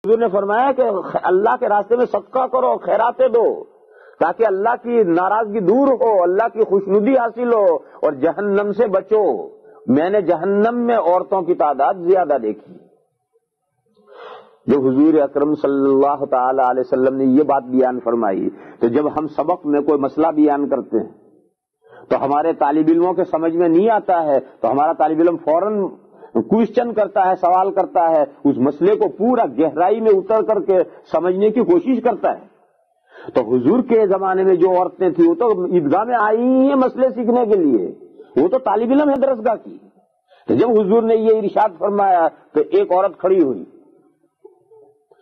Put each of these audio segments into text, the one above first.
حضور نے فرمایا کہ اللہ کے راستے میں صدقہ کرو، خیراتیں دو، تاکہ اللہ کی ناراضگی دور ہو، اللہ کی خوشنودی حاصل ہو اور جہنم سے بچو۔ میں نے جہنم میں عورتوں کی تعداد زیادہ دیکھی۔ جو حضور اکرم صلی اللہ تعالی علیہ وسلم نے یہ بات بیان فرمائی، تو جب ہم سبق میں کوئی مسئلہ بیان کرتے ہیں تو ہمارے طالب علموں کے سمجھ میں نہیں آتا ہے تو ہمارا طالب علم فوراً کوشچن کرتا ہے، سوال کرتا ہے، اس مسئلے کو پورا گہرائی میں اتر کر کے سمجھنے کی کوشش کرتا ہے۔ تو حضور کے زمانے میں جو عورتیں تھیں وہ تو عیدگاہ میں آئی ہیں مسئلے سیکھنے کے لیے، وہ تو طالب علم ہے درسگاہ کی۔ تو جب حضور نے یہ ارشاد فرمایا تو ایک عورت کھڑی ہوئی،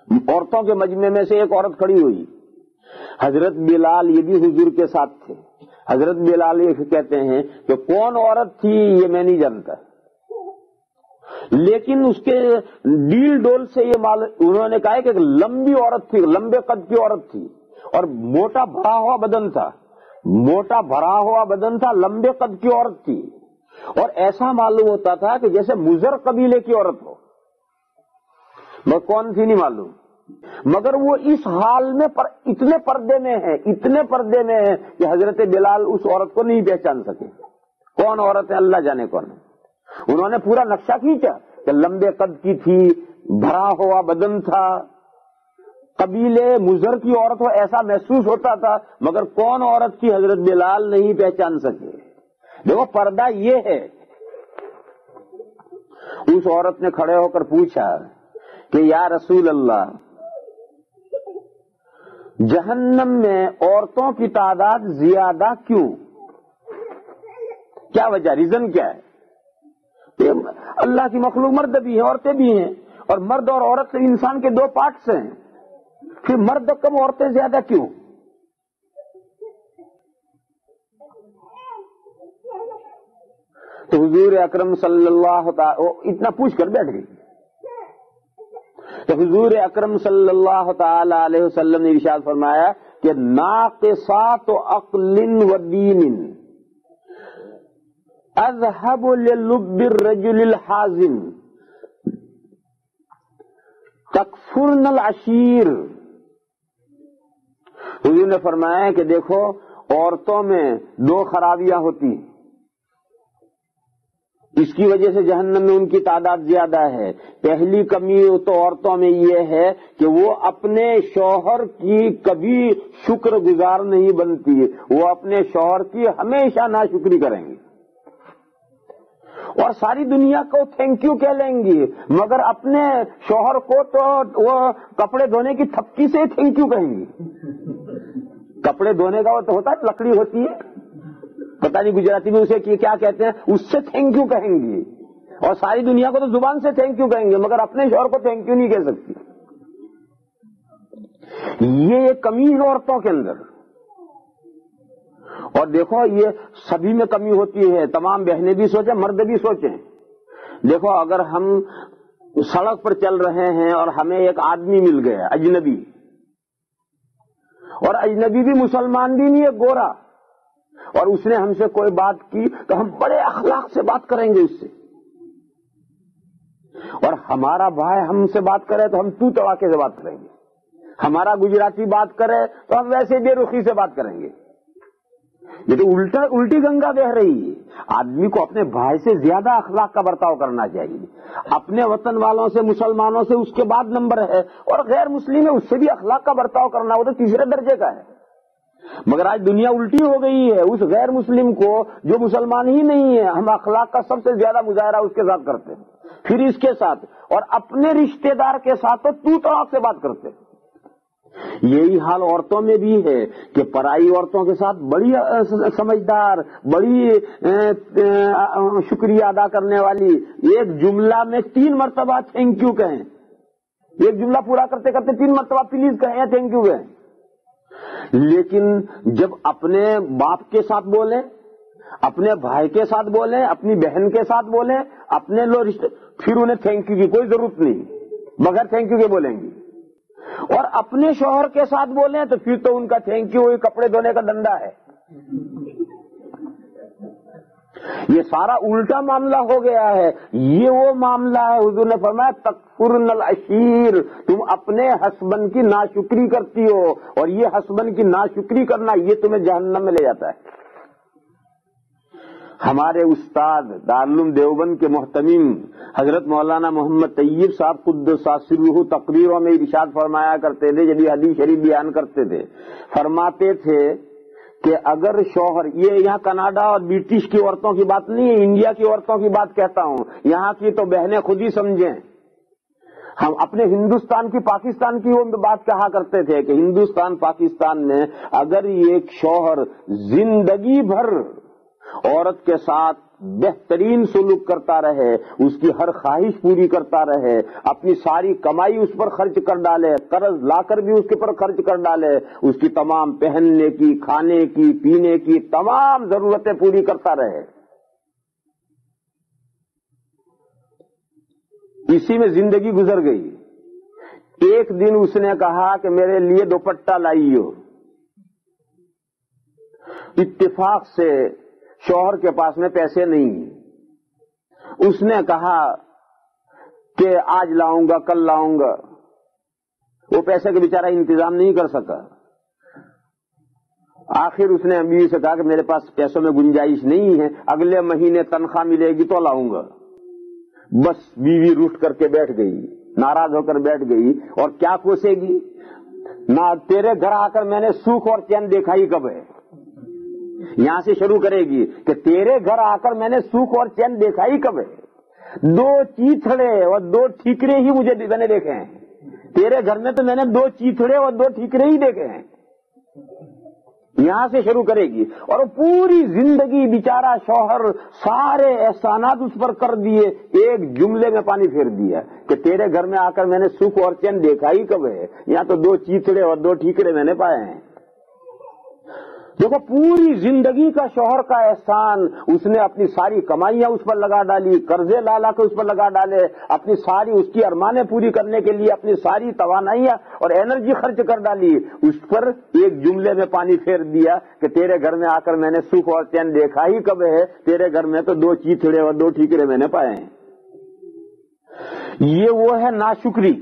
عورتوں کے مجمع میں سے ایک عورت کھڑی ہوئی، حضرت بلال یہ بھی حضور کے ساتھ تھے۔ حضرت بلال یہ کہتے ہیں کہ کون عورت تھی یہ میں نہیں جانتا، لیکن اس کے ڈیل ڈول سے یہ انہوں نے کہا کہ ایک لمبی عورت تھی، لمبے قد کی عورت تھی اور موٹا بھرا ہوا بدن تھا، موٹا بھرا ہوا بدن تھا، لمبے قد کی عورت تھی، اور ایسا معلوم ہوتا تھا کہ جیسے مزر قبیلے کی عورت ہو، میں کون تھی نہیں معلوم، مگر وہ اس حال میں اتنے پردے میں ہے، اتنے پردے میں ہے کہ حضرت بلال اس عورت کو نہیں پہچان سکے کون عورت ہے، اللہ جانے کون ہے۔ انہوں نے پورا نقشہ کھینچا کہ لمبے قد کی تھی، بھرا ہوا بدن تھا، قبیلے مزر کی عورت ہو ایسا محسوس ہوتا تھا، مگر کون عورت کی حضرت بلال نہیں پہچان سکے۔ دیکھو پردہ یہ ہے۔ اس عورت نے کھڑے ہو کر پوچھا کہ یا رسول اللہ، جہنم میں عورتوں کی تعداد زیادہ کیوں؟ کیا وجہ، ریزن کیا ہے؟ کہ اللہ کی مخلوق مرد بھی ہیں عورتیں بھی ہیں، اور مرد اور عورت انسان کے دو پارٹس ہیں، پھر مرد کم عورتیں زیادہ کیوں؟ تو حضور اکرم صلی اللہ تعالی اتنا پوچھ کر بیٹھ گئی۔ تو حضور اکرم صلی اللہ تعالی علیہ وسلم نے ارشاد فرمایا کہ ناقصات عقل و دین اذهب للب الرجل الحازم تکفرن العشیر۔ حضور نے فرمایا کہ دیکھو عورتوں میں دو خرابیاں ہوتی ہیں، اس کی وجہ سے جہنم میں ان کی تعداد زیادہ ہے۔ پہلی کمی تو عورتوں میں یہ ہے کہ وہ اپنے شوہر کی کبھی شکر گزار نہیں بنتی، وہ اپنے شوہر کی ہمیشہ ناشکری کریں گی اور ساری دنیا کو تھینک یو کہہ لیں گی، مگر اپنے شوہر کو تو وہ کپڑے دھونے کی تھپکی سے تھینک یو کہیں گی۔ کپڑے دھونے کا وہ تو ہوتا ہے، لکڑی ہوتی ہے، پتہ نہیں گجراتی میں اسے کیا کہتے ہیں، اس سے تھینک یو کہیں گی، اور ساری دنیا کو تو زبان سے تھینک یو کہیں گے، مگر اپنے شوہر کو تھینک یو نہیں کہہ سکتی۔ یہ ایک کمی ہے عورتوں کے اندر، اور دیکھو یہ سبھی میں کمی ہوتی ہے، تمام بہنیں بھی سوچیں، مرد بھی سوچیں۔ دیکھو اگر ہم سڑک پر چل رہے ہیں اور ہمیں ایک آدمی مل گیا اجنبی، اور اجنبی بھی مسلمان بھی نہیں ہے، گورا، اور اس نے ہم سے کوئی بات کی تو ہم بڑے اخلاق سے بات کریں گے اس سے، اور ہمارا بھائی ہم سے بات کرے تو ہم تو تڑاکے سے بات کریں گے، ہمارا گجراتی بات کرے تو ہم ویسے بے رخی سے بات کریں گے۔ یہ تو الٹی گنگا بہ رہی ہے۔ آدمی کو اپنے بھائی سے زیادہ اخلاق کا برتاؤ کرنا چاہیے، اپنے وطن والوں سے، مسلمانوں سے اس کے بعد نمبر ہے، اور غیر مسلم ہے اس سے بھی اخلاق کا برتاؤ کرنا، وہ تو تیسرے درجے کا ہے۔ مگر آج دنیا الٹی ہو گئی ہے، اس غیر مسلم کو جو مسلمان ہی نہیں ہے ہم اخلاق کا سب سے زیادہ مظاہرہ اس کے ساتھ کرتے ہیں، پھر اس کے ساتھ، اور اپنے رشتہ دار کے ساتھ تو تڑاک سے بات کرتے ہیں۔ یہی حال عورتوں میں بھی ہے کہ پرائی عورتوں کے ساتھ بڑی سمجھدار، بڑی شکریہ ادا کرنے والی، ایک جملہ میں 3 مرتبہ تھینک یو کہیں، ایک جملہ پورا کرتے کرتے 3 مرتبہ پلیز کہیں یا تھینک یو کہیں، لیکن جب اپنے باپ کے ساتھ بولیں، اپنے بھائی کے ساتھ بولیں، اپنی بہن کے ساتھ بولیں، اپنے لوگ رشتے، پھر انہیں تھینک یو کی کوئی ضرورت نہیں، بغیر تھینک یو کے بولیں گی، اور اپنے شوہر کے ساتھ بولیں تو پھر تو ان کا تھینک یو کپڑے دھونے کا دندا ہے۔ یہ سارا الٹا معاملہ ہو گیا ہے. یہ وہ معاملہ ہے حضور نے فرمایا تکفرن العشیر، تم اپنے ہسبند کی ناشکری کرتی ہو، اور یہ ہسبند کی ناشکری کرنا یہ تمہیں جہنم میں لے جاتا ہے. ہمارے استاد دارالعلوم دیوبند کے محتمم حضرت مولانا محمد طیب صاحب قدس سرہ تقریروں میں ارشاد فرمایا کرتے تھے، جب یہ حدیث شریف بیان کرتے تھے، فرماتے تھے کہ اگر شوہر، یہ یہاں کینیڈا اور برٹش کی عورتوں کی بات نہیں ہے، انڈیا کی عورتوں کی بات کہتا ہوں، یہاں کی تو بہنیں خود ہی سمجھیں. ہم اپنے ہندوستان کی پاکستان کی وہ بات کہا کرتے تھے کہ ہندوستان پاکستان میں اگر ایک شوہر زندگی بھر عورت کے ساتھ بہترین سلوک کرتا رہے، اس کی ہر خواہش پوری کرتا رہے، اپنی ساری کمائی اس پر خرچ کر ڈالے، قرض لا کر بھی اس کے پر خرچ کر ڈالے، اس کی تمام پہننے کی، کھانے کی، پینے کی تمام ضرورتیں پوری کرتا رہے، اسی میں زندگی گزر گئی. ایک دن اس نے کہا کہ میرے لیے دوپٹہ لائیو. اتفاق سے شوہر کے پاس میں پیسے نہیں، اس نے کہا کہ آج لاؤں گا، کل لاؤں گا. وہ پیسے کا بیچارہ انتظام نہیں کر سکا. آخر اس نے بیوی سے کہا کہ میرے پاس پیسوں میں گنجائش نہیں ہے، اگلے مہینے تنخواہ ملے گی تو لاؤں گا. بس بیوی روٹ کر کے بیٹھ گئی، ناراض ہو کر بیٹھ گئی، اور کیا کوسے گی نہ تیرے گھر آ کر میں نے سوکھ اور چین دیکھا ہی کب ہے. یہاں سے شروع کرے گی کہ تیرے گھر آ کر میں نے سوکھ اور چین دیکھا ہی کب ہے. 2 چیتھڑے اور 2 ٹھیکرے ہی میں نے دیکھے ہیں. تیرے گھر میں تو میں نے 2 چیتھڑے اور 2 ٹھیکرے ہی دیکھے ہیں. یہاں سے شروع کرے گی، اور پوری زندگی بیچارہ شوہر سارے احسانات اس پر کر دیے، ایک جملے میں پانی پھیر دیا کہ تیرے گھر میں آ کر میں نے سکھ اور چین دیکھا ہی کب ہے. یہاں تو 2 چیتھڑے اور 2 ٹھیکرے میں نے پائے ہیں. دیکھو پوری زندگی کا شوہر کا احسان، اس نے اپنی ساری کمائیاں اس پر لگا ڈالی، قرضے لا لا کے اس پر لگا ڈالے، اپنی ساری اس کی ارمانیں پوری کرنے کے لیے اپنی ساری توانائیاں اور انرجی خرچ کر ڈالی، اس پر ایک جملے میں پانی پھیر دیا کہ تیرے گھر میں آ کر میں نے سکھ اور چین دیکھا ہی کب ہے. تیرے گھر میں تو 2 چیتھڑے اور 2 ٹھیکرے میں نے پائے ہیں. یہ وہ ہے ناشکری،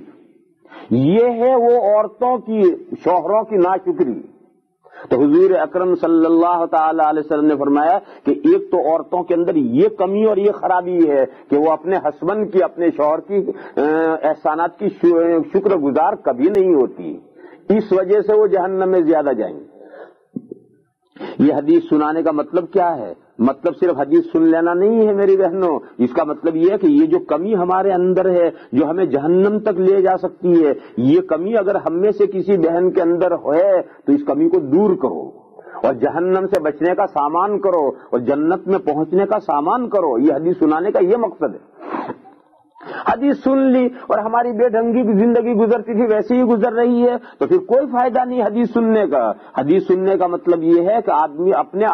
یہ ہے وہ عورتوں کی، شوہروں کی ناشکری. تو حضور اکرم صلی اللہ تعالی علیہ وسلم نے فرمایا کہ ایک تو عورتوں کے اندر یہ کمی اور یہ خرابی ہے کہ وہ اپنے ہسبند کی، اپنے شوہر کی احسانات کی شکر گزار کبھی نہیں ہوتی، اس وجہ سے وہ جہنم میں زیادہ جائیں. یہ حدیث سنانے کا مطلب کیا ہے؟ مطلب صرف حدیث سن لینا نہیں ہے میری بہنوں، اس کا مطلب یہ ہے کہ یہ جو کمی ہمارے اندر ہے جو ہمیں جہنم تک لے جا سکتی ہے، یہ کمی اگر ہم میں سے کسی بہن کے اندر ہے تو اس کمی کو دور کرو اور جہنم سے بچنے کا سامان کرو اور جنت میں پہنچنے کا سامان کرو. یہ حدیث سنانے کا یہ مقصد ہے. حدیث سن لی اور ہماری بے ڈھنگی کی زندگی گزرتی تھی ویسے ہی گزر رہی ہے تو پھر کوئی فائدہ نہیں حدیث سننے کا. حدیث سننے کا مطلب یہ ہے کہ آدمی اپنے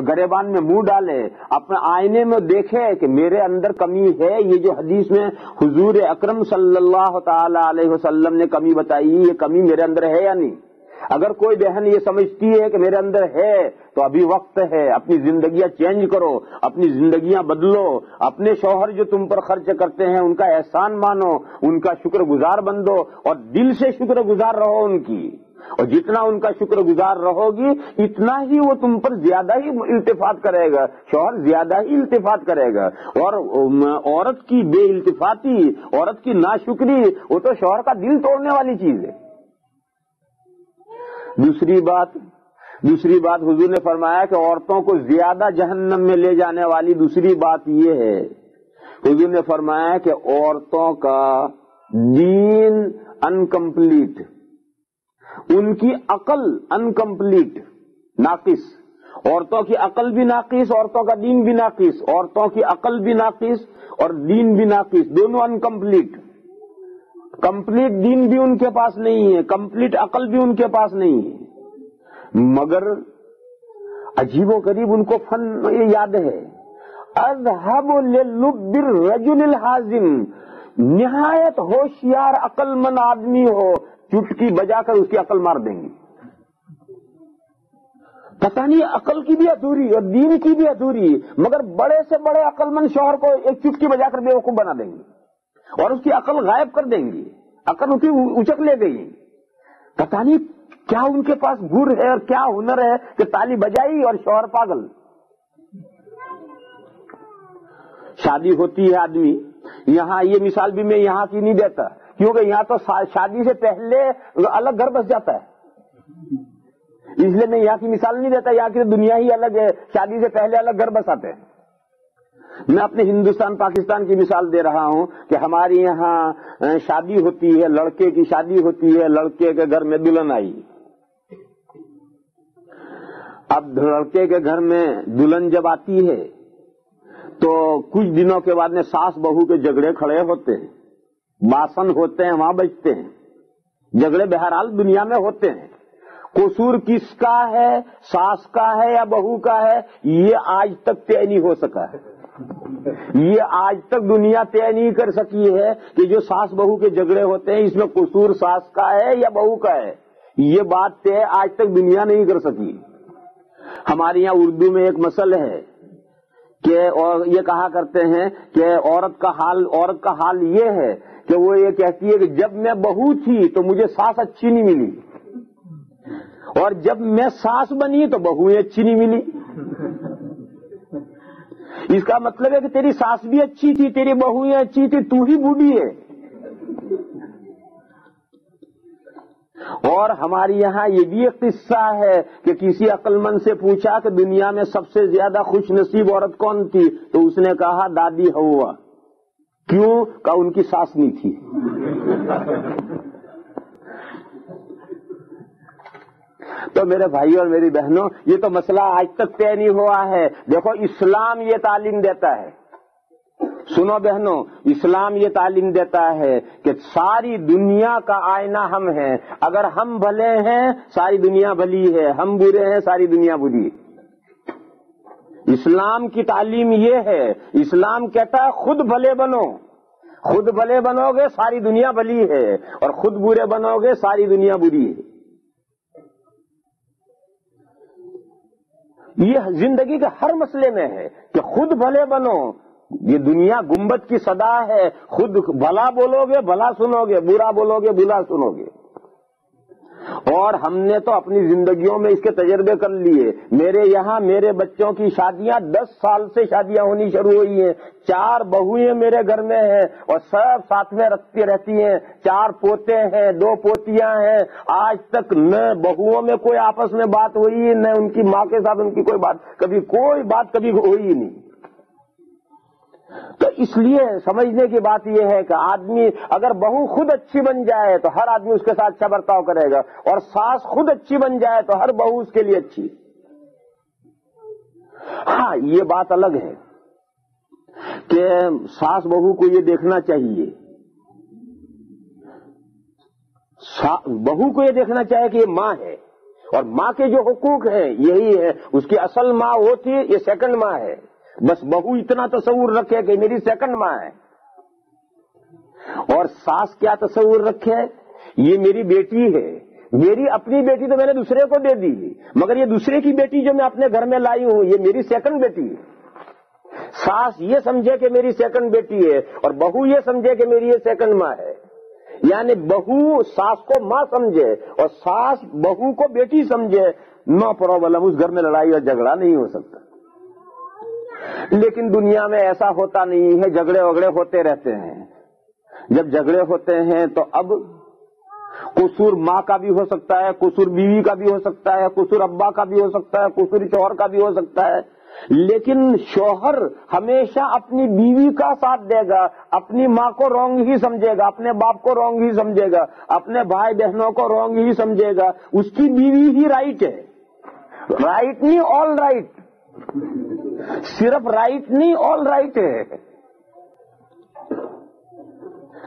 گریبان میں منہ ڈالے، اپنے آئینے میں دیکھے کہ میرے اندر کمی ہے. یہ جو حدیث میں حضور اکرم صلی اللہ تعالی علیہ وسلم نے کمی بتائی، یہ کمی میرے اندر ہے یا نہیں؟ اگر کوئی بہن یہ سمجھتی ہے کہ میرے اندر ہے تو ابھی وقت ہے، اپنی زندگیاں چینج کرو، اپنی زندگیاں بدلو. اپنے شوہر جو تم پر خرچ کرتے ہیں ان کا احسان مانو، ان کا شکر گزار بندو اور دل سے شکر گزار رہو ان کی. اور جتنا ان کا شکر گزار رہو گی اتنا ہی وہ تم پر زیادہ ہی التفات کرے گا، شوہر زیادہ ہی التفات کرے گا. اور عورت کی بے التفاتی، عورت کی ناشکری وہ تو شوہر کا دل توڑنے والی چیز ہے. دوسری بات حضور نے فرمایا کہ عورتوں کو زیادہ جہنم میں لے جانے والی دوسری بات یہ ہے، حضور نے فرمایا کہ عورتوں کا دین انکمپلیٹ، ان کی عقل انکمپلیٹ، ناقص. عورتوں کی عقل بھی ناقص، عورتوں کا دین بھی ناقص. عورتوں کی عقل بھی ناقص اور دین بھی ناقص، دونوں انکمپلیٹ. کمپلیٹ دین بھی ان کے پاس نہیں ہے، کمپلیٹ عقل بھی ان کے پاس نہیں ہے. مگر عجیب و غریب ان کو فن یہ یاد ہے، اذهب للب الرجل الحازم، نہایت ہوشیار عقل مند آدمی ہو، چٹکی بجا کر اس کی عقل مار دیں گی. پتہ نہیں عقل کی بھی ادھوری اور دین کی بھی ادھوری، مگر بڑے سے بڑے عقل مند شوہر کو ایک چٹکی بجا کر بیوقوف بنا دیں گے اور اس کی عقل غائب کر دیں گی، عقل اس کی اچک لے گئی۔ پتہ نہیں کیا ان کے پاس گر ہے اور کیا ہنر ہے کہ تالی بجائی اور شوہر پاگل۔ شادی ہوتی ہے آدمی، یہاں یہ مثال بھی میں یہاں کی نہیں دیتا کیونکہ یہاں تو شادی سے پہلے الگ گھر بس جاتا ہے، اس لیے میں یہاں کی مثال نہیں دیتا، یہاں کی دنیا ہی الگ ہے، شادی سے پہلے الگ گھر بس آتے ہیں۔ میں اپنے ہندوستان پاکستان کی مثال دے رہا ہوں کہ ہمارے یہاں شادی ہوتی ہے، لڑکے کی شادی ہوتی ہے، لڑکے کے گھر میں دلہن آئی، اب لڑکے کے گھر میں دلہن جب آتی ہے تو کچھ دنوں کے بعد میں ساس بہو کے جھگڑے کھڑے ہوتے ہیں، باسن ہوتے ہیں وہاں بجتے ہیں، جھگڑے بہرحال دنیا میں ہوتے ہیں۔ قصور کس کا ہے، ساس کا ہے یا بہو کا ہے، یہ آج تک طے نہیں ہو سکا ہے، یہ آج تک دنیا طے نہیں کر سکی ہے کہ جو ساس بہو کے جھگڑے ہوتے ہیں اس میں قصور ساس کا ہے یا بہو کا ہے، یہ بات طے آج تک دنیا نہیں کر سکی۔ ہمارے یہاں اردو میں ایک مثل ہے کہ اور یہ کہا کرتے ہیں کہ عورت کا حال یہ ہے کہ وہ یہ کہتی ہے کہ جب میں بہو تھی تو مجھے ساس اچھی نہیں ملی اور جب میں ساس بنی تو بہویں اچھی نہیں ملی۔ اس کا مطلب ہے کہ تیری ساس بھی اچھی تھی، تیری بہویں اچھی تھی، تو ہی بوڑھی ہے۔ اور ہمارے یہاں یہ بھی ایک قصہ ہے کہ کسی عقل مند سے پوچھا کہ دنیا میں سب سے زیادہ خوش نصیب عورت کون تھی، تو اس نے کہا دادی ہوا۔ کیوں؟ کہ ان کی ساس نہیں تھی۔ تو میرے بھائی اور میری بہنوں، یہ تو مسئلہ آج تک طے نہیں ہوا ہے۔ دیکھو اسلام یہ تعلیم دیتا ہے، سنو بہنوں، اسلام یہ تعلیم دیتا ہے کہ ساری دنیا کا آئینہ ہم ہیں، اگر ہم بھلے ہیں ساری دنیا بھلی ہے، ہم برے ہیں ساری دنیا بری ہے۔ اسلام کی تعلیم یہ ہے، اسلام کہتا ہے خود بھلے بنو، خود بھلے بنو گے ساری دنیا بھلی ہے اور خود برے بنو گے ساری دنیا بری ہے۔ یہ زندگی کے ہر مسئلے میں ہے کہ خود بھلے بنو۔ یہ دنیا گنبد کی صدا ہے، خود بھلا بولو گے بھلا سنو گے، برا بولو گے برا سنو گے۔ اور ہم نے تو اپنی زندگیوں میں اس کے تجربے کر لیے۔ میرے یہاں میرے بچوں کی شادیاں 10 سال سے شادیاں ہونی شروع ہوئی ہیں، 4 بہویں میرے گھر میں ہیں اور سب ساتھ میں رکھتی رہتی ہیں، 4 پوتے ہیں، 2 پوتیاں ہیں۔ آج تک نہ بہوؤں میں کوئی آپس میں بات ہوئی، نہ ان کی ماں کے ساتھ ان کی کوئی بات کبھی ہوئی نہیں۔ تو اس لیے سمجھنے کی بات یہ ہے کہ آدمی اگر بہو خود اچھی بن جائے تو ہر آدمی اس کے ساتھ اچھا برتاؤ کرے گا، اور ساس خود اچھی بن جائے تو ہر بہو اس کے لیے اچھی۔ ہاں یہ بات الگ ہے کہ ساس بہو کو یہ دیکھنا چاہیے، بہو کو یہ دیکھنا چاہیے کہ یہ ماں ہے اور ماں کے جو حقوق ہیں یہی ہے، اس کی اصل ماں وہ تھی، یہ سیکنڈ ماں ہے۔ بس بہو اتنا تصور رکھے کہ میری سیکنڈ ماں ہے، اور ساس کیا تصور رکھے یہ میری بیٹی ہے، میری اپنی بیٹی تو میں نے دوسرے کو دے دی، مگر یہ دوسرے کی بیٹی جو میں اپنے گھر میں لائی ہوں یہ میری سیکنڈ بیٹی ہے۔ ساس یہ سمجھے کہ میری سیکنڈ بیٹی ہے اور بہو یہ سمجھے کہ میری یہ سیکنڈ ماں ہے، یعنی بہو ساس کو ماں سمجھے اور ساس بہو کو بیٹی سمجھے، نو پرابلم، اس گھر میں لڑائی اور جھگڑا نہیں ہو سکتا۔ لیکن دنیا میں ایسا ہوتا نہیں ہے، جھگڑے وگڑے ہوتے رہتے ہیں۔ جب جھگڑے ہوتے ہیں تو اب قصور ماں کا بھی ہو سکتا ہے، قصور بیوی کا بھی ہو سکتا ہے، قصور ابا کا بھی ہو سکتا ہے، قصور شوہر کا بھی ہو سکتا ہے، لیکن شوہر ہمیشہ اپنی بیوی کا ساتھ دے گا، اپنی ماں کو رونگ ہی سمجھے گا، اپنے باپ کو رونگ ہی سمجھے گا، اپنے بھائی بہنوں کو رونگ ہی سمجھے گا۔ اس کی بیوی ہی رائٹ ہے، رائٹ نہیں آل رائٹ، صرف رائٹ نہیں آل رائٹ ہے۔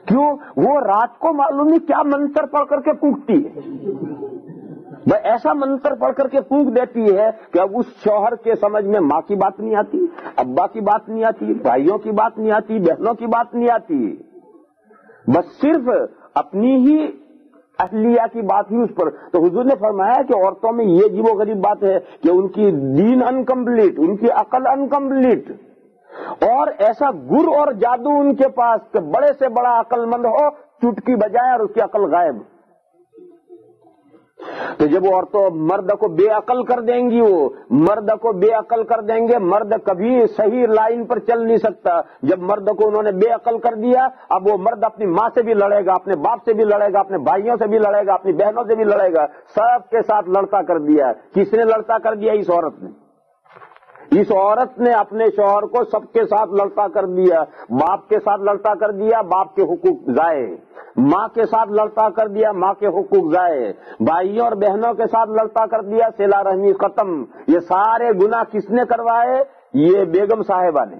کیوں؟ وہ رات کو معلوم نہیں کیا منتر پڑھ کر کے پھونکتی ہے، ایسا منتر پڑھ کر کے پھونک دیتی ہے کہ اب اس شوہر کے سمجھ میں ماں کی بات نہیں آتی، ابا کی بات نہیں آتی، بھائیوں کی بات نہیں آتی، بہنوں کی بات نہیں آتی، بس صرف اپنی ہی اہلیہ کی بات ہی اس پر. تو حضور نے فرمایا کہ عورتوں میں یہ عجیب و غریب بات ہے کہ ان کی دین انکمپلیٹ، ان کی عقل انکمپلیٹ، اور ایسا گر اور جادو ان کے پاس کہ بڑے سے بڑا عقل مند ہو، چٹکی بجائے اور اس کی عقل غائب. تو جب وہ عورتوں مرد کو بے عقل کر دیں گی، وہ مرد کو بے عقل کر دیں گے، مرد کبھی صحیح لائن پر چل نہیں سکتا. جب مرد کو انہوں نے بے عقل کر دیا، اب وہ مرد اپنی ماں سے بھی لڑے گا، اپنے باپ سے بھی لڑے گا، اپنے بھائیوں سے بھی لڑے گا، اپنی بہنوں سے بھی لڑے گا، سب کے ساتھ لڑتا کر دیا. کس نے لڑتا کر دیا؟ اس عورت نے. اس عورت نے اپنے شوہر کو سب کے ساتھ لڑتا کر دیا. باپ کے ساتھ لڑتا کر دیا، باپ کے حقوق ضائع. ماں کے ساتھ لڑتا کر دیا، ماں کے حقوق ضائع. بھائیوں اور بہنوں کے ساتھ لڑتا کر دیا، صلہ رحمی ختم. یہ سارے گناہ کس نے کروائے؟ یہ بیگم صاحبہ نے.